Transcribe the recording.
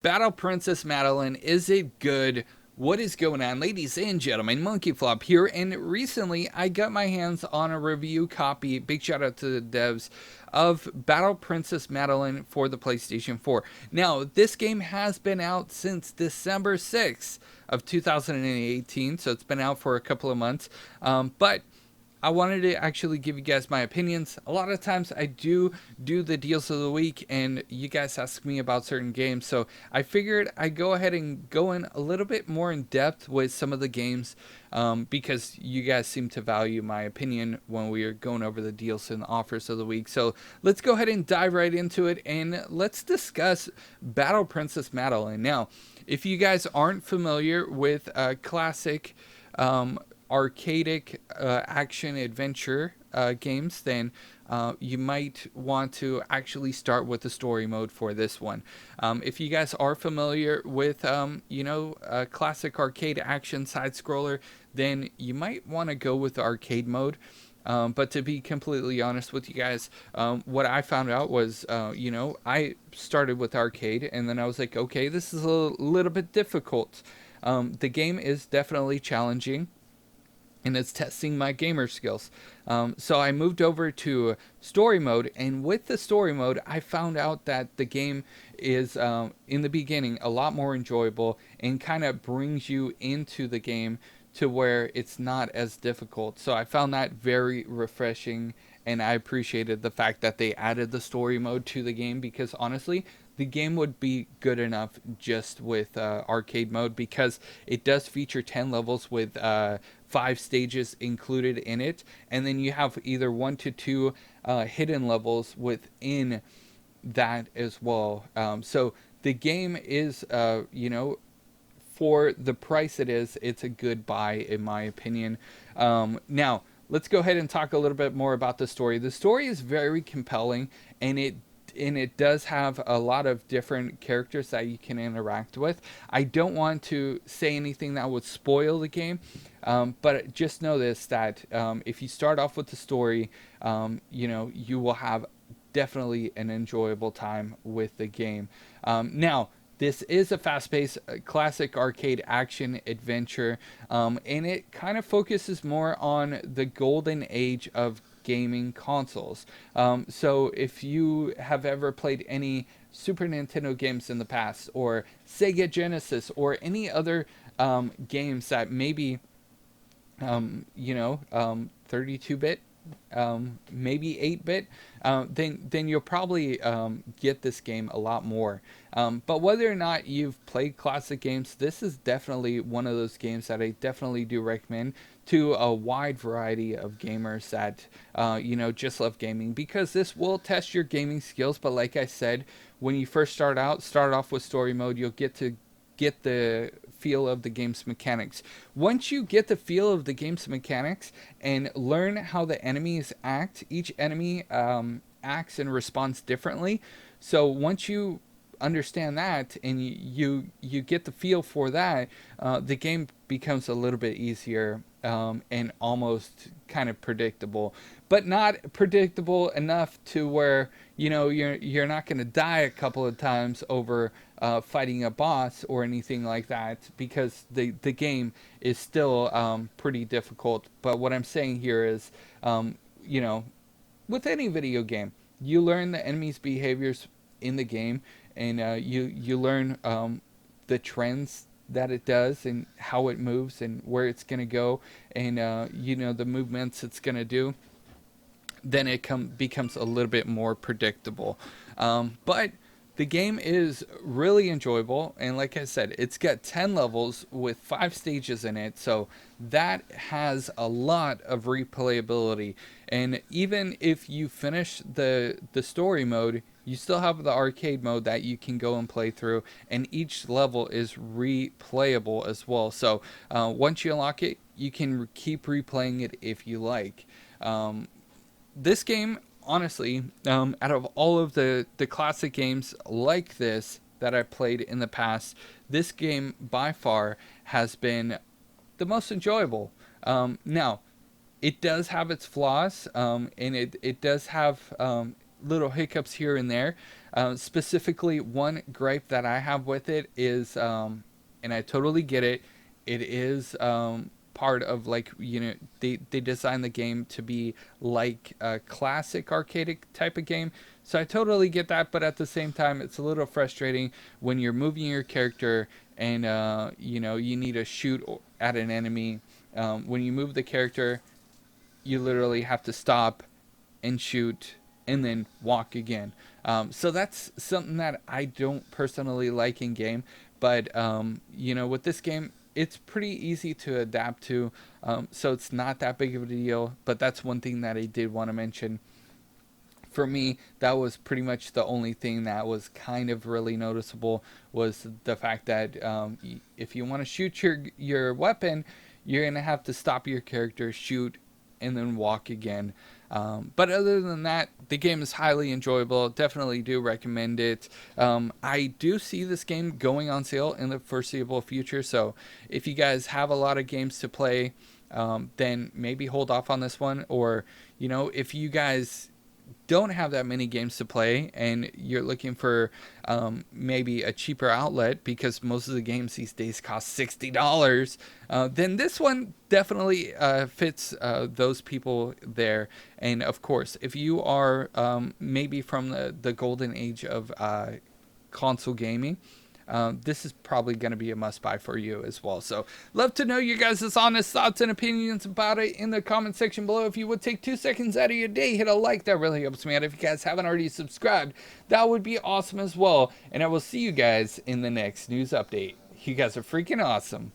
Battle Princess Madeleine, is it good? What is going on, ladies and gentlemen? MonkeyFlop here, and recently I got my hands on a review copy, big shout out to the devs, of Battle Princess Madeleine for the PlayStation 4. Now, this game has been out since December 6th of 2018, so it's been out for a couple of months, but I wanted to actually give you guys my opinions. A lot of times I do the deals of the week and you guys ask me about certain games. So I figured I'd go ahead and go in a little bit more in depth with some of the games because you guys seem to value my opinion when we are going over the deals and offers of the week. So let's go ahead and dive right into it and let's discuss Battle Princess Madeleine. Now, if you guys aren't familiar with classic arcadic action adventure games, then you might want to actually start with the story mode for this one. If you guys are familiar with, a classic arcade action side scroller, then you might want to go with the arcade mode. But to be completely honest with you guys, what I found out was, I started with arcade and then I was like, okay, this is a little bit difficult. The game is definitely challenging and it's testing my gamer skills. So I moved over to story mode, and with the story mode, I found out that the game is, in the beginning, a lot more enjoyable and kind of brings you into the game to where it's not as difficult. So I found that very refreshing, and I appreciated the fact that they added the story mode to the game because honestly, the game would be good enough just with arcade mode because it does feature 10 levels with 5 stages included in it, and then you have either 1 to 2 hidden levels within that as well. So the game is, for the price it is, it's a good buy in my opinion. Now, let's go ahead and talk a little bit more about the story. The story is very compelling, and it does have a lot of different characters that you can interact with. I don't want to say anything that would spoil the game, but just know this, that if you start off with the story, you will have definitely an enjoyable time with the game. Now, this is a fast-paced classic arcade action adventure, and it kind of focuses more on the golden age of gaming consoles. So if you have ever played any Super Nintendo games in the past, or Sega Genesis, or any other games that maybe 32-bit, maybe 8-bit, then you'll probably get this game a lot more. But whether or not you've played classic games, this is definitely one of those games that I definitely do recommend to a wide variety of gamers that just love gaming, because this will test your gaming skills. But like I said, when you first start off with story mode, you'll get the feel of the game's mechanics. Once you get the feel of the game's mechanics and learn how the enemies act, each enemy acts and responds differently. So once you understand that and you get the feel for that, the game becomes a little bit easier, and almost kind of predictable, but not predictable enough to where you're not going to die a couple of times over fighting a boss or anything like that, because the game is still pretty difficult. But what I'm saying here is, with any video game, you learn the enemy's behaviors in the game, and you learn the trends that it does and how it moves and where it's going to go, and the movements it's going to do. Then it becomes a little bit more predictable. But the game is really enjoyable, and like I said, it's got 10 levels with 5 stages in it, so that has a lot of replayability. And even if you finish the story mode, you still have the arcade mode that you can go and play through, and each level is replayable as well. So once you unlock it, you can keep replaying it if you like. This game, honestly, out of all of the classic games like this that I've played in the past, this game by far has been the most enjoyable. Now, it does have its flaws, and it does have little hiccups here and there. Specifically, one gripe that I have with it is, and I totally get it, it is part of, like, they designed the game to be like a classic arcade type of game. So I totally get that, but at the same time, it's a little frustrating when you're moving your character and you need to shoot at an enemy. When you move the character, you literally have to stop and shoot and then walk again. So that's something that I don't personally like in game. But with this game, it's pretty easy to adapt to. So it's not that big of a deal. But that's one thing that I did want to mention. For me, that was pretty much the only thing that was kind of really noticeable, was the fact that if you want to shoot your weapon, you're gonna have to stop your character, shoot, and then walk again. But other than that, the game is highly enjoyable. Definitely do recommend it. I do see this game going on sale in the foreseeable future. So if you guys have a lot of games to play, then maybe hold off on this one. Or, if you guys don't have that many games to play and you're looking for maybe a cheaper outlet, because most of the games these days cost $60, then this one definitely fits those people there. And of course, if you are maybe from the golden age of console gaming, this is probably going to be a must-buy for you as well. So, love to know your guys' honest thoughts and opinions about it in the comment section below. If you would take 2 seconds out of your day, hit a like. That really helps me out. If you guys haven't already subscribed, that would be awesome as well. And I will see you guys in the next news update. You guys are freaking awesome.